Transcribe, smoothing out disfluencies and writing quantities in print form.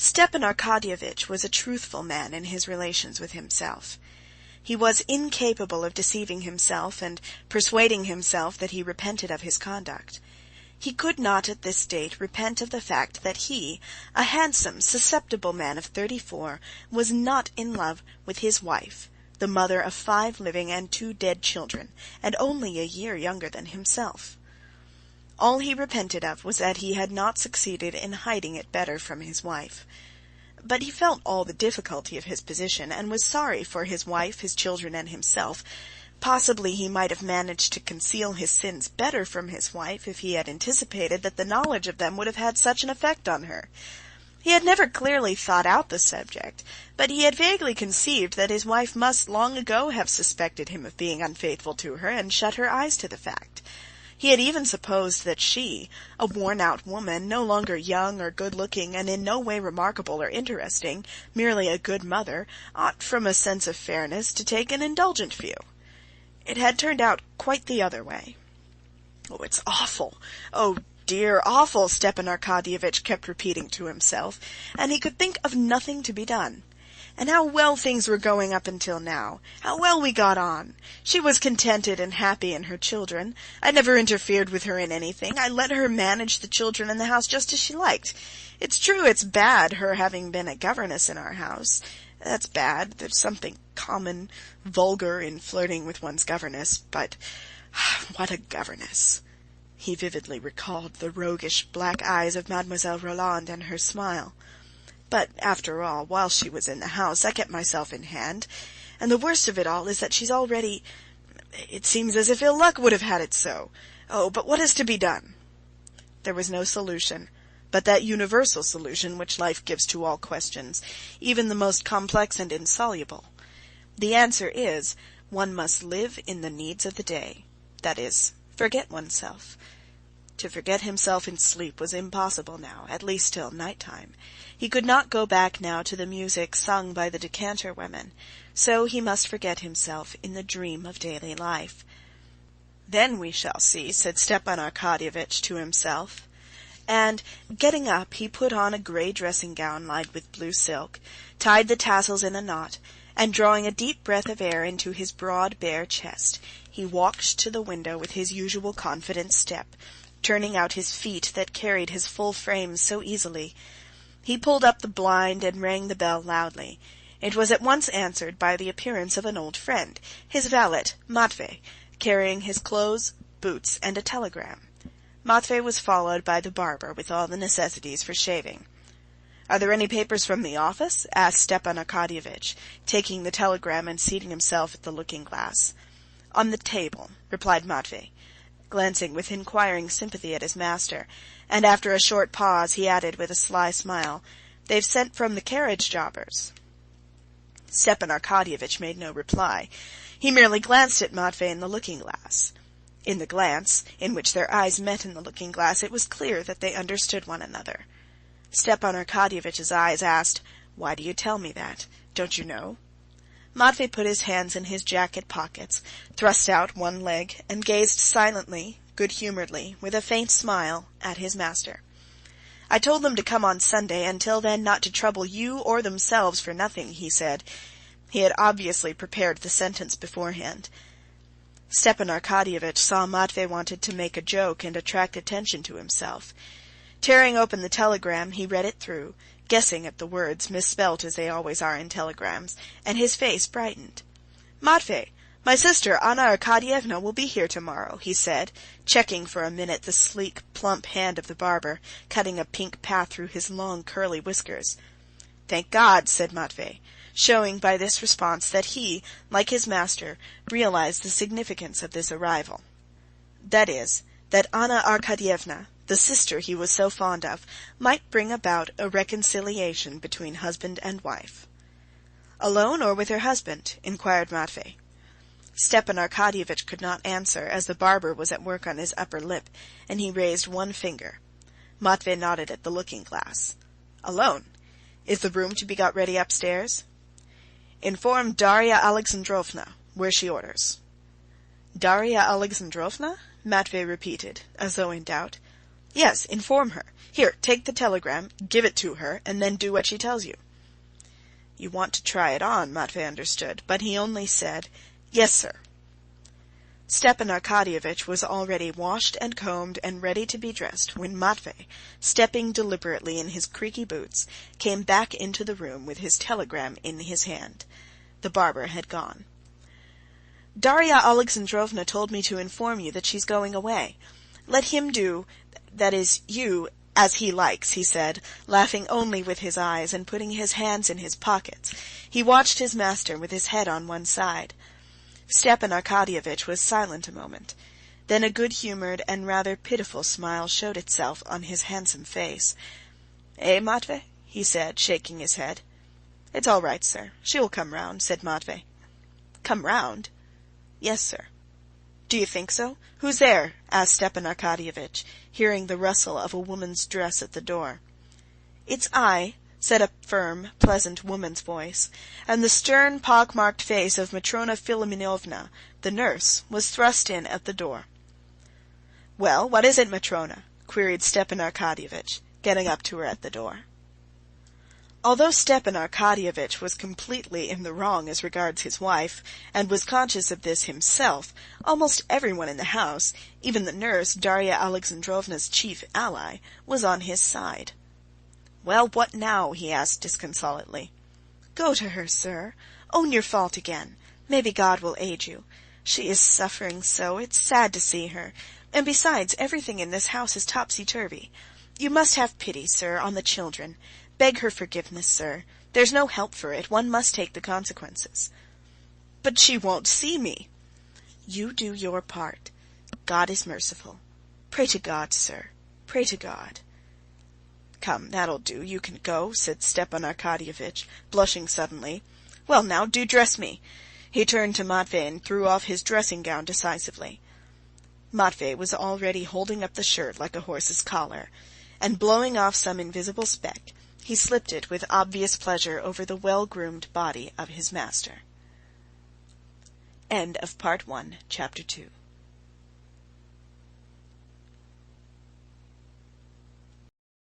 Stepan Arkadyevitch was a truthful man in his relations with himself. He was incapable of deceiving himself and persuading himself that he repented of his conduct. He could not at this date repent of the fact that he, a handsome, susceptible man of 34, was not in love with his wife, the mother of 5 living and 2 dead children, and only a year younger than himself. All he repented of was that he had not succeeded in hiding it better from his wife. But he felt all the difficulty of his position, and was sorry for his wife, his children, and himself. Possibly he might have managed to conceal his sins better from his wife if he had anticipated that the knowledge of them would have had such an effect on her. He had never clearly thought out the subject, but he had vaguely conceived that his wife must long ago have suspected him of being unfaithful to her and shut her eyes to the fact. He had even supposed that she, a worn-out woman, no longer young or good-looking, and in no way remarkable or interesting, merely a good mother, ought, from a sense of fairness, to take an indulgent view. It had turned out quite the other way. "Oh, it's awful! Oh, dear, awful!" Stepan Arkadyevitch kept repeating to himself, and he could think of nothing to be done. And how well things were going up until now! How well we got on! She was contented and happy in her children. I never interfered with her in anything. I let her manage the children and the house just as she liked. It's true it's bad, her having been a governess in our house. That's bad. There's something common, vulgar in flirting with one's governess, but what a governess! He vividly recalled the roguish black eyes of Mademoiselle Roland and her smile. But, after all, while she was in the house, I kept myself in hand, and the worst of it all is that she's already... It seems as if ill luck would have had it so. Oh, but what is to be done? There was no solution, but that universal solution which life gives to all questions, even the most complex and insoluble. The answer is, one must live in the needs of the day, that is, forget oneself. To forget himself in sleep was impossible now, at least till night-time. He could not go back now to the music sung by the decanter women, so he must forget himself in the dream of daily life. "Then we shall see," said Stepan Arkadyevitch to himself. And, getting up, he put on a grey dressing-gown lined with blue silk, tied the tassels in a knot, and drawing a deep breath of air into his broad, bare chest, he walked to the window with his usual confident step, turning out his feet that carried his full frame so easily. He pulled up the blind and rang the bell loudly. It was at once answered by the appearance of an old friend, his valet, Matvey, carrying his clothes, boots, and a telegram. Matvey was followed by the barber with all the necessities for shaving. "Are there any papers from the office?" asked Stepan Arkadyevitch, taking the telegram and seating himself at the looking-glass. "On the table," replied Matvey, glancing with inquiring sympathy at his master, and after a short pause he added with a sly smile, "They've sent from the carriage jobbers." Stepan Arkadyevitch made no reply. He merely glanced at Matvey in the looking-glass. In the glance, in which their eyes met in the looking-glass, it was clear that they understood one another. Stepan Arkadyevitch's eyes asked, "Why do you tell me that? Don't you know?" Matvey put his hands in his jacket pockets, thrust out one leg, and gazed silently, good-humouredly, with a faint smile, at his master. "I told them to come on Sunday, and till then not to trouble you or themselves for nothing," he said. He had obviously prepared the sentence beforehand. Stepan Arkadyevitch saw Matvey wanted to make a joke and attract attention to himself. Tearing open the telegram, he read it through, guessing at the words, misspelt as they always are in telegrams, and his face brightened. "Matvey, my sister Anna Arkadyevna will be here tomorrow," he said, checking for a minute the sleek, plump hand of the barber, cutting a pink path through his long, curly whiskers. "Thank God," said Matvey, showing by this response that he, like his master, realized the significance of this arrival. That is, that Anna Arkadyevna, the sister he was so fond of, might bring about a reconciliation between husband and wife. "Alone or with her husband?" inquired Matvey. Stepan Arkadyevitch could not answer, as the barber was at work on his upper lip, and he raised one finger. Matvey nodded at the looking-glass. "Alone. Is the room to be got ready upstairs?" "Inform Darya Alexandrovna, where she orders." "Darya Alexandrovna?" Matvey repeated, as though in doubt. Yes, inform her. Here, take the telegram, give it to her, and then do what she tells you. You want to try it on, Matvey understood, but he only said, Yes, sir. Stepan Arkadyevitch was already washed and combed and ready to be dressed when Matvey, stepping deliberately in his creaky boots, came back into the room with his telegram in his hand. The barber had gone. "Darya Alexandrovna told me to inform you that she's going away. Let him do, that is, you, as he likes," he said, laughing only with his eyes and putting his hands in his pockets. He watched his master with his head on one side. Stepan Arkadyevitch was silent a moment. Then a good-humoured and rather pitiful smile showed itself on his handsome face. "Eh, Matvey?" he said, shaking his head. "It's all right, sir. She will come round," said Matvey. "Come round?" "Yes, sir." "Do you think so? Who's there?" asked Stepan Arkadyevitch, hearing the rustle of a woman's dress at the door. "It's I," said a firm, pleasant woman's voice, and the stern, pock-marked face of Matrona Philimonovna, the nurse, was thrust in at the door. "Well, what is it, Matrona?" queried Stepan Arkadyevitch, getting up to her at the door. Although Stepan Arkadyevitch was completely in the wrong as regards his wife, and was conscious of this himself, almost everyone in the house, even the nurse, Darya Alexandrovna's chief ally, was on his side. "Well, what now?" he asked disconsolately. "Go to her, sir. Own your fault again. Maybe God will aid you. She is suffering so, it's sad to see her. And besides, everything in this house is topsy-turvy. You must have pity, sir, on the children. Beg her forgiveness, sir. There's no help for it. One must take the consequences." "But she won't see me." "You do your part. God is merciful. Pray to God, sir. Pray to God." "Come, that'll do. You can go," said Stepan Arkadyevitch, blushing suddenly. "Well, now, do dress me." He turned to Matvey and threw off his dressing-gown decisively. Matvey was already holding up the shirt like a horse's collar, and blowing off some invisible speck, he slipped it with obvious pleasure over the well-groomed body of his master. End of Part 1, Chapter 2.